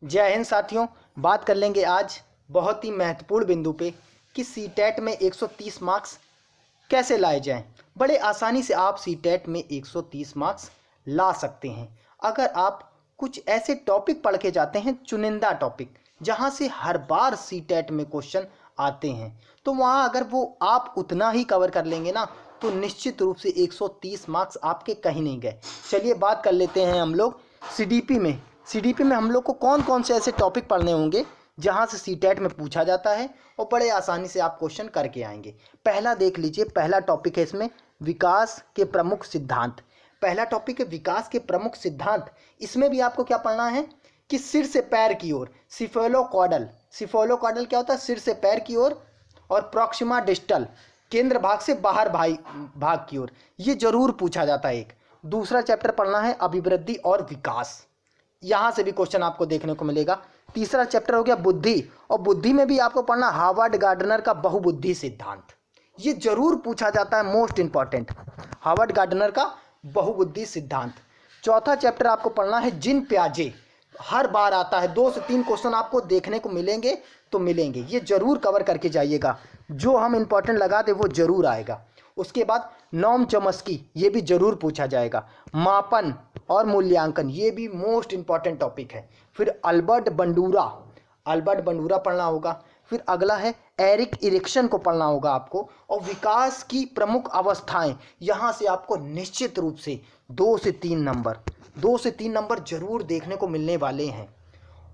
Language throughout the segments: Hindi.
जय हिंद साथियों। बात कर लेंगे आज बहुत ही महत्वपूर्ण बिंदु पे कि सीटेट में 130 मार्क्स कैसे लाए जाएं। बड़े आसानी से आप सीटेट में 130 मार्क्स ला सकते हैं अगर आप कुछ ऐसे टॉपिक पढ़ के जाते हैं, चुनिंदा टॉपिक जहां से हर बार सीटेट में क्वेश्चन आते हैं, तो वहां अगर वो आप उतना ही कवर कर लेंगे ना, तो निश्चित रूप से 130 मार्क्स आपके कहीं नहीं गए। चलिए बात कर लेते हैं हम लोग सीडीपी में हम लोग को कौन कौन से ऐसे टॉपिक पढ़ने होंगे जहां से सीटेट में पूछा जाता है और बड़े आसानी से आप क्वेश्चन करके आएंगे। पहला देख लीजिए, पहला टॉपिक है इसमें विकास के प्रमुख सिद्धांत। पहला टॉपिक है विकास के प्रमुख सिद्धांत। इसमें भी आपको क्या पढ़ना है कि सिर से पैर की ओर, सिफोलोकॉडल क्या होता है, सिर से पैर की ओर, और प्रॉक्सिमा डिस्टल, केंद्र भाग से बाहर भाग की ओर। ये जरूर पूछा जाता है। एक दूसरा चैप्टर पढ़ना है अभिवृद्धि और विकास, यहां से भी क्वेश्चन आपको देखने को मिलेगा। तीसरा चैप्टर हो गया बुद्धि, और बुद्धि में भी आपको पढ़ना हार्वर्ड गार्डनर का बहुबुद्धि सिद्धांत। ये जरूर पूछा जाता है, मोस्ट इंपॉर्टेंट, हार्वर्ड गार्डनर का बहुबुद्धि सिद्धांत। चौथा चैप्टर आपको पढ़ना है जिन प्याजे, हर बार आता है, 2 से 3 क्वेश्चन आपको देखने को मिलेंगे तो मिलेंगे, ये जरूर कवर करके जाइएगा। जो हम इंपॉर्टेंट लगा दे वो जरूर आएगा। उसके बाद नॉम चॉम्स्की, ये भी जरूर पूछा जाएगा। मापन और मूल्यांकन, ये भी मोस्ट इंपॉर्टेंट टॉपिक है। फिर अल्बर्ट बंडूरा पढ़ना होगा। फिर अगला है एरिक इरिक्सन को पढ़ना होगा आपको, और विकास की प्रमुख अवस्थाएं। यहाँ से आपको निश्चित रूप से 2 से 3 नंबर जरूर देखने को मिलने वाले हैं।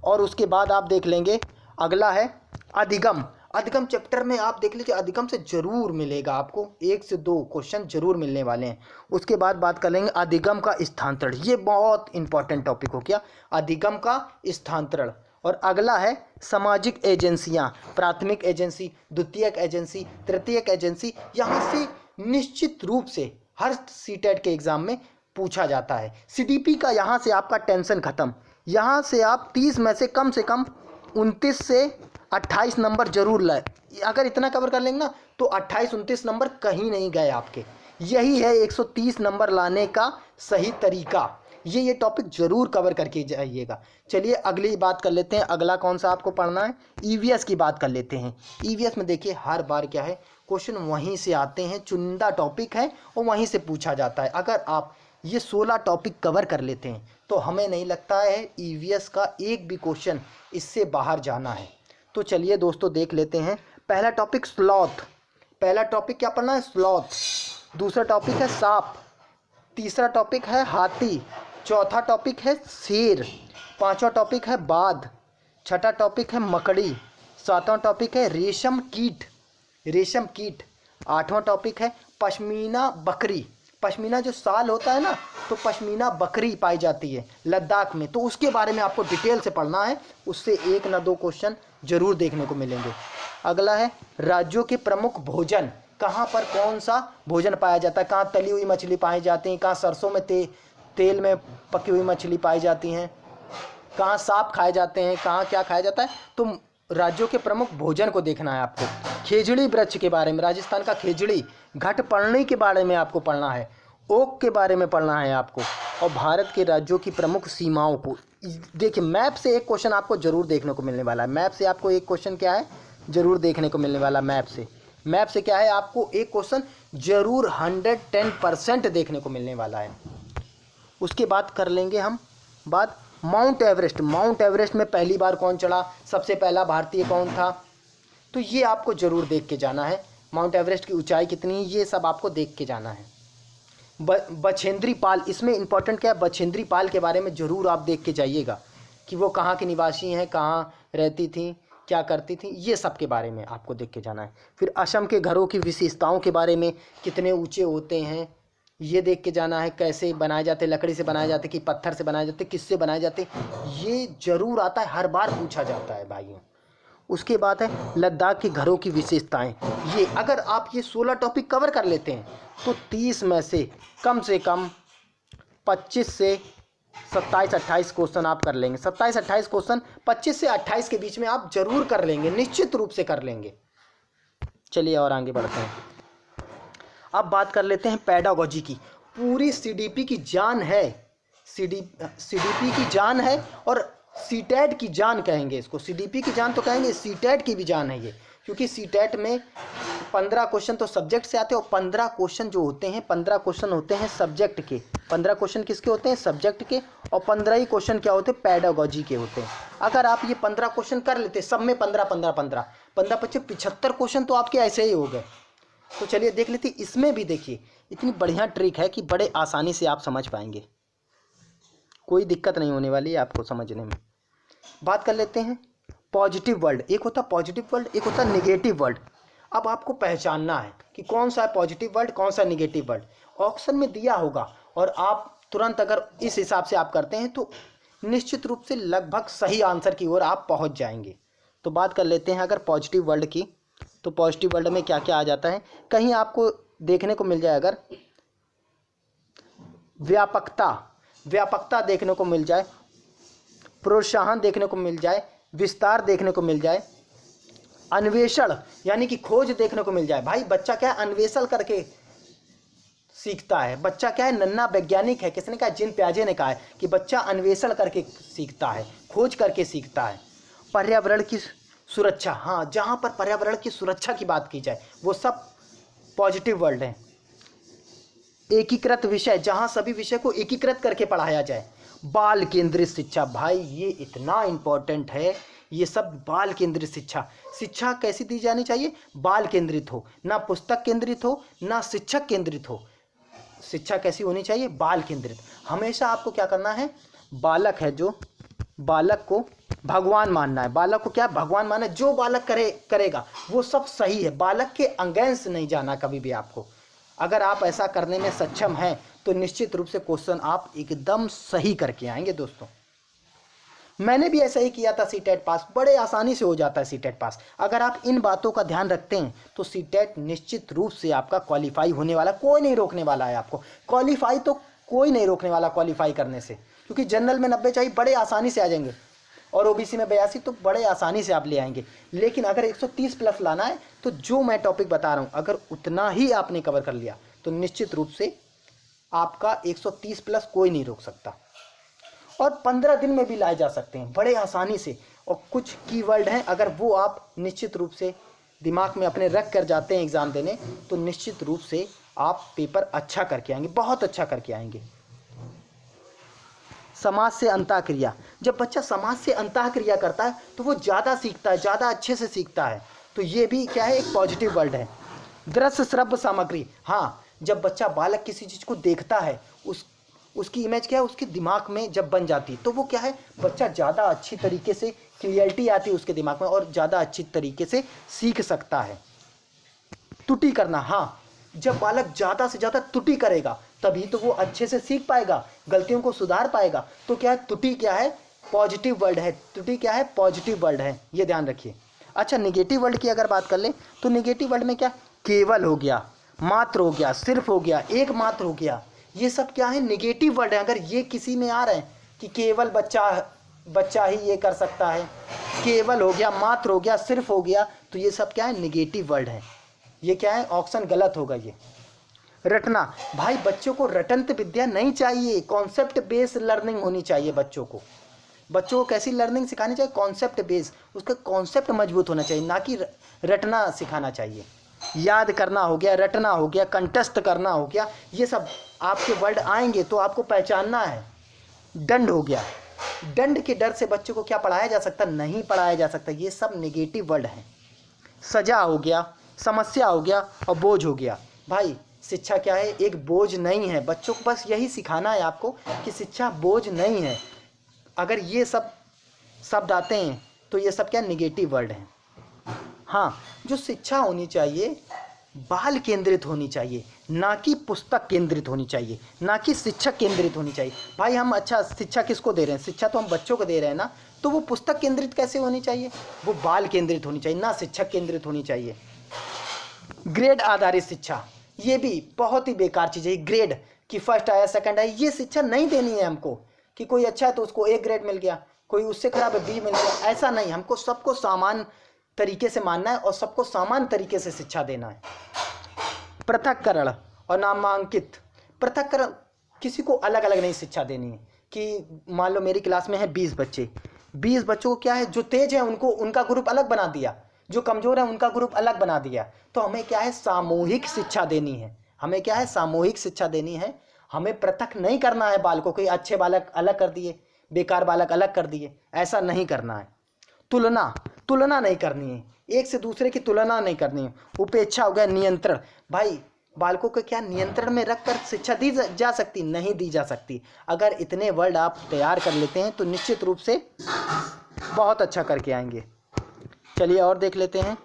और उसके बाद आप देख लेंगे, अगला है अधिगम चैप्टर में आप देख लीजिए, अधिगम से जरूर मिलेगा आपको 1 से 2 क्वेश्चन जरूर मिलने वाले हैं। उसके बाद बात कर लेंगे अधिगम का स्थानांतरण, ये बहुत इंपॉर्टेंट टॉपिक हो गया, अधिगम का स्थानांतरण। और अगला है सामाजिक एजेंसियां, प्राथमिक एजेंसी, द्वितीयक एजेंसी, तृतीयक एजेंसी। यहाँ से निश्चित रूप से हर सीटेट के एग्जाम में पूछा जाता है। सीडीपी का यहाँ से आपका टेंशन खत्म। यहाँ से आप 30 में से कम 29 से 28 नंबर जरूर लाए। अगर इतना कवर कर लेंगे ना, तो 28-29 नंबर कहीं नहीं गए आपके। यही है 130 नंबर लाने का सही तरीका। ये टॉपिक जरूर कवर करके जाइएगा। चलिए अगली बात कर लेते हैं। अगला कौन सा आपको पढ़ना है, ईवीएस की बात कर लेते हैं। ईवीएस में देखिए हर बार क्या है, क्वेश्चन वहीं से आते हैं, चुनिंदा टॉपिक है और वहीं से पूछा जाता है। अगर आप ये 16 टॉपिक कवर कर लेते हैं तो हमें नहीं लगता है ईवीएस का एक भी क्वेश्चन इससे बाहर जाना है। तो चलिए दोस्तों देख लेते हैं। पहला टॉपिक स्लॉथ, पहला टॉपिक क्या पढ़ना है, स्लॉथ। दूसरा टॉपिक है सांप। तीसरा टॉपिक है हाथी। चौथा टॉपिक है शेर। पांचवा टॉपिक है बाघ। छठा टॉपिक है मकड़ी। सातवां टॉपिक है रेशम कीट। आठवां टॉपिक है पश्मीना बकरी। पश्मीना जो साल होता है ना, तो पश्मीना बकरी पाई जाती है लद्दाख में, तो उसके बारे में आपको डिटेल से पढ़ना है। उससे 1 ना 2 क्वेश्चन जरूर देखने को मिलेंगे। अगला है राज्यों के प्रमुख भोजन, कहाँ पर कौन सा भोजन पाया जाता है, कहाँ तली हुई मछली पाई जाती है, कहाँ सरसों में तेल में पकी हुई मछली पाई जाती हैं, कहाँ सांप खाए जाते हैं, कहाँ क्या खाया जाता है। तो राज्यों के प्रमुख भोजन को देखना है आपको। खेजड़ी वृक्ष के बारे में, राजस्थान का खेजड़ी, घटपर्णी के बारे में आपको पढ़ना है, ओक के बारे में पढ़ना है आपको, और भारत के राज्यों की प्रमुख सीमाओं को। देखिए मैप से एक क्वेश्चन आपको जरूर देखने को मिलने वाला है। मैप से आपको एक क्वेश्चन क्या है, जरूर देखने को मिलने वाला। मैप से क्या है, आपको एक क्वेश्चन जरूर 110% देखने को मिलने वाला है। उसके बाद कर लेंगे हम बात माउंट एवरेस्ट में पहली बार कौन चढ़ा, सबसे पहला भारतीय कौन था, तो ये आपको जरूर देख के जाना है। माउंट एवरेस्ट की ऊंचाई कितनी, ये सब आपको देख के जाना है। बछेंद्री पाल, इसमें इंपॉर्टेंट क्या है, बछेंद्री पाल के बारे में जरूर आप देख के जाइएगा कि वो कहाँ की निवासी हैं, कहाँ रहती थी, क्या करती थी, ये सब के बारे में आपको देख के जाना है। फिर असम के घरों की विशेषताओं के बारे में, कितने ऊंचे होते हैं, ये देख के जाना है। कैसे बनाए जाते, लकड़ी से बनाए जाते कि पत्थर से बनाए जाते, किससे बनाए जाते, ये जरूर आता है, हर बार पूछा जाता है भाइयों। उसके बाद है लद्दाख के घरों की विशेषताएं। ये अगर आप ये 16 टॉपिक कवर कर लेते हैं तो 30 में से कम 25 से 27-28 क्वेश्चन आप कर लेंगे। 27-28 क्वेश्चन 25 से 28 के बीच में आप जरूर कर लेंगे, निश्चित रूप से कर लेंगे। चलिए और आगे बढ़ते हैं। अब बात कर लेते हैं पेडागोजी की। पूरी सीडीपी की जान है, सीडीपी की जान है और सीटेट की जान कहेंगे इसको, सीडीपी की जान तो कहेंगे, सीटेट की भी जान है ये, क्योंकि सीटेट में 15 क्वेश्चन तो सब्जेक्ट से आते हैं और 15 क्वेश्चन जो होते हैं 15 क्वेश्चन होते हैं सब्जेक्ट के, 15 क्वेश्चन किसके होते हैं सब्जेक्ट के, और 15 ही क्वेश्चन क्या होते हैं पेडागोजी के होते हैं। अगर आप ये 15 क्वेश्चन कर लेते सब में 15 15 15 15 25 75 क्वेश्चन तो आपके ऐसे ही हो गए। तो चलिए देख लेते, इसमें भी देखिए इतनी बढ़िया ट्रिक है कि बड़े आसानी से आप समझ पाएंगे, कोई दिक्कत नहीं होने वाली है आपको समझने में। बात कर लेते हैं पॉजिटिव वर्ड, एक होता पॉजिटिव वर्ड, एक होता नेगेटिव वर्ड। अब आपको पहचानना है कि कौन सा है पॉजिटिव वर्ड, कौन सा नेगेटिव वर्ड। ऑप्शन में दिया होगा और आप तुरंत अगर इस हिसाब से आप करते हैं तो निश्चित रूप से लगभग सही आंसर की ओर आप पहुंच जाएंगे। तो बात कर लेते हैं अगर पॉजिटिव वर्ड की, तो पॉजिटिव वर्ड में क्या क्या आ जाता है। कहीं आपको देखने को मिल जाए अगर व्यापकता, व्यापकता देखने को मिल जाए, प्रोत्साहन देखने को मिल जाए, विस्तार देखने को मिल जाए, अन्वेषण यानी कि खोज देखने को मिल जाए। भाई बच्चा क्या है अन्वेषण करके सीखता है, बच्चा क्या है नन्हा वैज्ञानिक है। किसने कहा, जिन प्याजे ने कहा है कि बच्चा अन्वेषण करके सीखता है, खोज करके सीखता है। पर्यावरण की सुरक्षा, हाँ जहाँ पर पर्यावरण की सुरक्षा की बात की जाए वो सब पॉजिटिव वर्ड है। एकीकृत विषय, जहाँ सभी विषय को एकीकृत करके पढ़ाया जाए। बाल केंद्रित शिक्षा, भाई ये इतना इम्पोर्टेंट है, ये सब बाल केंद्रित शिक्षा। शिक्षा कैसी दी जानी चाहिए, बाल केंद्रित हो, ना पुस्तक केंद्रित हो ना शिक्षक केंद्रित हो। शिक्षा कैसी होनी चाहिए, बाल केंद्रित। हमेशा आपको क्या करना है, बालक है जो, बालक को भगवान मानना है, बालक को क्या भगवान मानना है। जो बालक करेगा वो सब सही है, बालक के अगेंस्ट नहीं जाना कभी भी आपको। अगर आप ऐसा करने में सक्षम हैं तो निश्चित रूप से क्वेश्चन आप एकदम सही करके आएंगे। दोस्तों मैंने भी ऐसा ही किया था, सीटेट पास बड़े आसानी से हो जाता है सीटेट पास। अगर आप इन बातों का ध्यान रखते हैं तो सीटेट निश्चित रूप से आपका क्वालिफाई होने वाला, कोई नहीं रोकने वाला है आपको। क्वालिफाई तो कोई नहीं रोकने वाला क्वालिफाई करने से, क्योंकि जनरल में 90 चाहिए बड़े आसानी से आ जाएंगे और ओबीसी में 82 तो बड़े आसानी से आप ले आएंगे। लेकिन अगर 130 प्लस लाना है तो जो मैं टॉपिक बता रहा हूँ अगर उतना ही आपने कवर कर लिया तो निश्चित रूप से आपका 130 प्लस कोई नहीं रोक सकता। और 15 दिन में भी लाए जा सकते हैं बड़े आसानी से। और कुछ कीवर्ड हैं अगर वो आप निश्चित रूप से दिमाग में अपने रख कर जाते हैं एग्ज़ाम देने तो निश्चित रूप से आप पेपर अच्छा करके आएंगे, बहुत अच्छा करके आएंगे। समाज से अंतःक्रिया, जब बच्चा समाज से अंतःक्रिया करता है तो वो ज़्यादा सीखता है, ज़्यादा अच्छे से सीखता है। तो ये भी क्या है, एक पॉजिटिव वर्ड है। दृश्य श्रव्य सामग्री, हाँ जब बच्चा बालक किसी चीज़ को देखता है उसकी इमेज क्या है उसके दिमाग में जब बन जाती तो वो क्या है, बच्चा ज़्यादा अच्छी तरीके से क्लियरिटी आती है उसके दिमाग में और ज़्यादा अच्छी तरीके से सीख सकता है। त्रुटि करना, हाँ जब बालक ज़्यादा से ज़्यादा त्रुटि करेगा तभी तो वो अच्छे से सीख पाएगा, गलतियों को सुधार पाएगा। तो क्या है, त्रुटि क्या है, पॉजिटिव वर्ड है। त्रुटि क्या है, पॉजिटिव वर्ड है, ये ध्यान रखिए। अच्छा नेगेटिव वर्ड की अगर बात कर ले तो नेगेटिव वर्ड में क्या, केवल हो गया, मात्र हो गया, सिर्फ हो गया, एकमात्र हो गया, ये सब क्या है नेगेटिव वर्ड है। अगर ये किसी में आ रहे हैं कि केवल बच्चा ही ये कर सकता है, केवल हो गया, मात्र हो गया, सिर्फ हो गया, तो ये सब क्या है नेगेटिव वर्ड है। ये क्या है, ऑप्शन गलत होगा ये। रटना, भाई बच्चों को रटंत विद्या नहीं चाहिए, कॉन्सेप्ट बेस्ड लर्निंग होनी चाहिए। बच्चों को कैसी लर्निंग सिखानी चाहिए, कॉन्सेप्ट बेस्ड, उसका कॉन्सेप्ट मजबूत होना चाहिए, ना कि रटना सिखाना चाहिए। याद करना हो गया, रटना हो गया, कंठस्थ करना हो गया, ये सब आपके वर्ड आएंगे तो आपको पहचानना है। दंड हो गया, दंड के डर से बच्चों को क्या पढ़ाया जा सकता, नहीं पढ़ाया जा सकता, ये सब नेगेटिव वर्ड हैं। सजा हो गया, समस्या हो गया और बोझ हो गया। भाई शिक्षा क्या है, एक बोझ नहीं है। बच्चों को बस यही सिखाना है आपको कि शिक्षा बोझ नहीं है। अगर ये सब शब्द आते हैं तो ये सब क्या नेगेटिव वर्ड हैं। हाँ जो शिक्षा होनी चाहिए बाल केंद्रित होनी चाहिए, ना कि पुस्तक केंद्रित होनी चाहिए, ना कि शिक्षक केंद्रित होनी चाहिए। भाई हम अच्छा शिक्षा किसको दे रहे हैं, शिक्षा तो हम बच्चों को दे रहे हैं ना, तो वो पुस्तक केंद्रित कैसे होनी चाहिए, वो बाल केंद्रित होनी चाहिए, ना शिक्षक केंद्रित होनी चाहिए। ग्रेड आधारित शिक्षा, ये भी बहुत ही बेकार चीज़ है। ग्रेड कि फर्स्ट आया सेकंड आया, ये शिक्षा नहीं देनी है हमको कि कोई अच्छा है तो उसको A ग्रेड मिल गया, कोई उससे खराब है B मिल गया, ऐसा नहीं। हमको सबको समान तरीके से मानना है और सबको समान तरीके से शिक्षा देना है। पृथक्करण और नामांकित, पृथक्करण किसी को अलग अलग नहीं शिक्षा देनी है कि मान लो मेरी क्लास में है 20 बच्चे, 20 बच्चों को क्या है, जो तेज है उनको उनका ग्रुप अलग बना दिया, जो कमज़ोर है उनका ग्रुप अलग बना दिया। तो हमें क्या है, सामूहिक शिक्षा देनी है। हमें क्या है, सामूहिक शिक्षा देनी है। हमें पृथक नहीं करना है बालकों को, अच्छे बालक अलग कर दिए, बेकार बालक अलग कर दिए, ऐसा नहीं करना है। तुलना तुलना नहीं करनी है, एक से दूसरे की तुलना नहीं करनी है। उपेक्षा हो गया, नियंत्रण। भाई बालकों को क्या नियंत्रण में रखकर शिक्षा दी जा सकती? नहीं दी जा सकती। अगर इतने वर्ड आप तैयार कर लेते हैं तो निश्चित रूप से बहुत अच्छा करके आएंगे। चलिए और देख लेते हैं,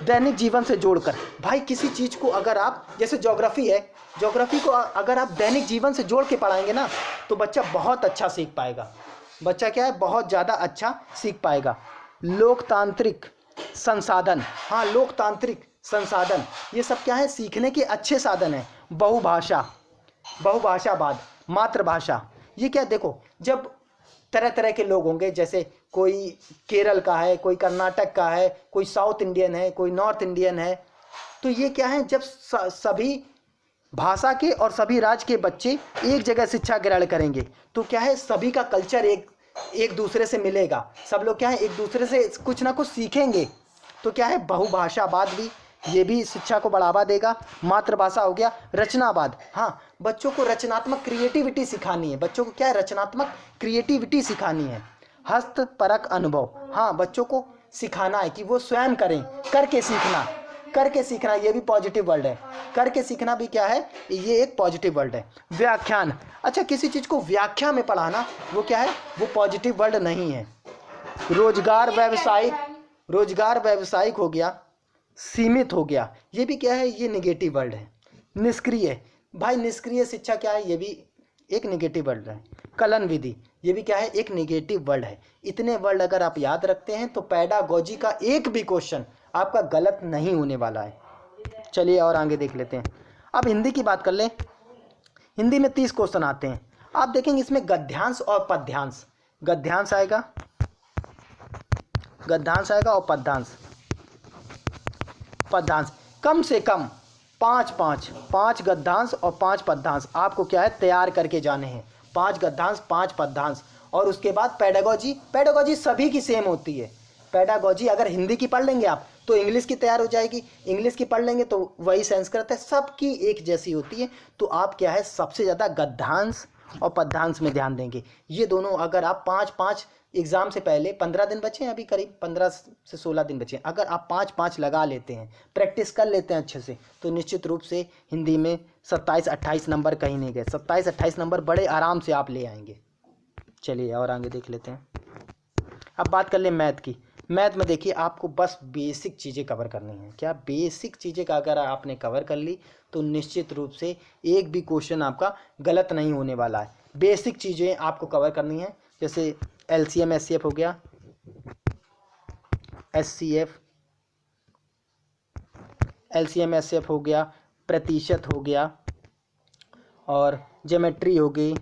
दैनिक जीवन से जोड़कर। भाई किसी चीज़ को अगर आप, जैसे ज्योग्राफी है, ज्योग्राफी को अगर आप दैनिक जीवन से जोड़ के पढ़ाएंगे ना तो बच्चा बहुत अच्छा सीख पाएगा। बच्चा क्या है, बहुत ज़्यादा अच्छा सीख पाएगा। लोकतांत्रिक संसाधन, हाँ लोकतांत्रिक संसाधन, ये सब क्या है, सीखने के अच्छे साधन हैं। बहुभाषा, बहुभाषावाद, मातृभाषा, ये क्या, देखो जब तरह तरह के लोग होंगे, जैसे कोई केरल का है, कोई कर्नाटक का है, कोई साउथ इंडियन है, कोई नॉर्थ इंडियन है, तो ये क्या है, जब सभी भाषा के और सभी राज्य के बच्चे एक जगह शिक्षा ग्रहण करेंगे तो क्या है, सभी का कल्चर एक दूसरे से मिलेगा, सब लोग क्या है एक दूसरे से कुछ ना कुछ सीखेंगे। तो क्या है, बहुभाषावाद भी, ये भी शिक्षा को बढ़ावा देगा। मातृभाषा हो गया। रचनावाद, हाँ बच्चों को रचनात्मक क्रिएटिविटी सिखानी है, बच्चों को क्या है, रचनात्मक क्रिएटिविटी सिखानी है। हस्तपरक अनुभव, हाँ बच्चों को सिखाना है कि वो स्वयं करें, करके सीखना, करके सीखना, ये भी पॉजिटिव वर्ड है। करके सीखना भी क्या है, ये एक पॉजिटिव वर्ड है। व्याख्यान, अच्छा किसी चीज़ को व्याख्या में पढ़ाना, वो क्या है, वो पॉजिटिव वर्ड नहीं है। रोजगार व्यावसायिक, रोजगार व्यावसायिक हो गया, सीमित हो गया, ये भी क्या है, ये नेगेटिव वर्ड है। निष्क्रिय, भाई निष्क्रिय शिक्षा क्या है, ये भी एक नेगेटिव वर्ड है। कलन विधि, ये भी क्या है, एक नेगेटिव वर्ड है। इतने वर्ड अगर आप याद रखते हैं तो पेडागोजी का एक भी क्वेश्चन आपका गलत नहीं होने वाला है। चलिए और आगे देख लेते हैं। अब हिंदी की बात कर लें। हिंदी में 30 क्वेश्चन आते हैं। आप देखेंगे इसमें गद्यांश और पद्यांश, गद्यांश आएगा, गद्यांश आएगा और पद्यांश, पद्यांश कम से कम 5 गद्यांश और 5 पद्यांश आपको क्या है, तैयार करके जाने हैं। 5 गद्यांश 5 पद्यांश। और उसके बाद पेडागोजी, पेडागोजी सभी की सेम होती है। पेडागोजी अगर हिंदी की पढ़ लेंगे आप तो इंग्लिश की तैयार हो जाएगी, इंग्लिश की पढ़ लेंगे तो वही संस्कृत है, सबकी एक जैसी होती है। तो आप क्या है, सबसे ज़्यादा गद्यांश और पद्यांश में ध्यान देंगे। ये दोनों अगर आप 5 एग्ज़ाम से पहले 15 दिन बचे हैं, अभी करीब 15 से 16 दिन बचे हैं, अगर आप 5 लगा लेते हैं, प्रैक्टिस कर लेते हैं अच्छे से, तो निश्चित रूप से हिंदी में 27-28 नंबर कहीं नहीं गए, 27-28 नंबर बड़े आराम से आप ले आएंगे। चलिए और आगे देख लेते हैं। अब बात कर लें मैथ की। मैथ में देखिए आपको बस बेसिक चीज़ें कवर करनी है। क्या, बेसिक चीज़ें का अगर आपने कवर कर ली तो निश्चित रूप से एक भी क्वेश्चन आपका गलत नहीं होने वाला है। बेसिक चीज़ें आपको कवर करनी है, जैसे LCM SCF हो गया, SCF, LCM SCF हो गया, प्रतिशत हो गया, और ज्योमेट्री हो गई,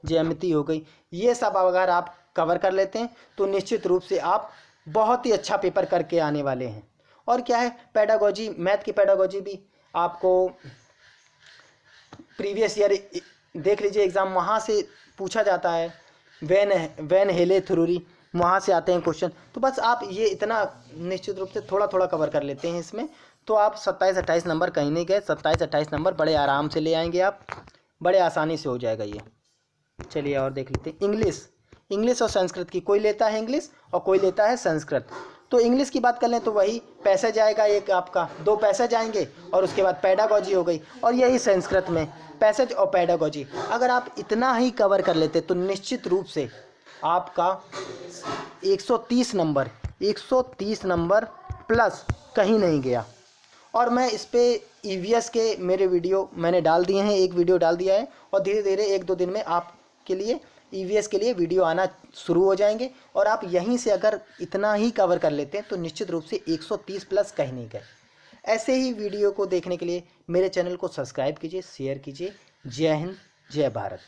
ज्यामिति हो गई। ये सब अगर आप कवर कर लेते हैं तो निश्चित रूप से आप बहुत ही अच्छा पेपर करके आने वाले हैं। और क्या है, पेडागोजी, मैथ की पेडागोजी भी आपको प्रीवियस ईयर देख लीजिए एग्ज़ाम, वहाँ से पूछा जाता है। वैन हेले थ्योरी, वहाँ से आते हैं क्वेश्चन। तो बस आप ये इतना निश्चित रूप से थोड़ा थोड़ा कवर कर लेते हैं इसमें, तो आप 27-28 नंबर कहीं नहीं गए, 27-28 नंबर बड़े आराम से ले आएंगे आप, बड़े आसानी से हो जाएगा ये। चलिए और देख लेते हैं इंग्लिश। इंग्लिश और संस्कृत की, कोई लेता है इंग्लिश और कोई लेता है संस्कृत। तो इंग्लिश की बात कर लें तो वही पैसेज आएगा, एक आपका 2 पैसेज आएंगे, और उसके बाद पेडागोजी हो गई, और यही संस्कृत में पैसेज और पेडागोजी। अगर आप इतना ही कवर कर लेते तो निश्चित रूप से आपका 130 नंबर प्लस कहीं नहीं गया। और मैं इस पर EVS के मेरे वीडियो मैंने डाल दिए हैं, एक वीडियो डाल दिया है, और धीरे धीरे 1-2 दिन में आपके लिए EVS के लिए वीडियो आना शुरू हो जाएंगे। और आप यहीं से अगर इतना ही कवर कर लेते हैं तो निश्चित रूप से 130 प्लस कहीं नहीं गए। ऐसे ही वीडियो को देखने के लिए मेरे चैनल को सब्सक्राइब कीजिए, शेयर कीजिए। जय हिंद, जय भारत।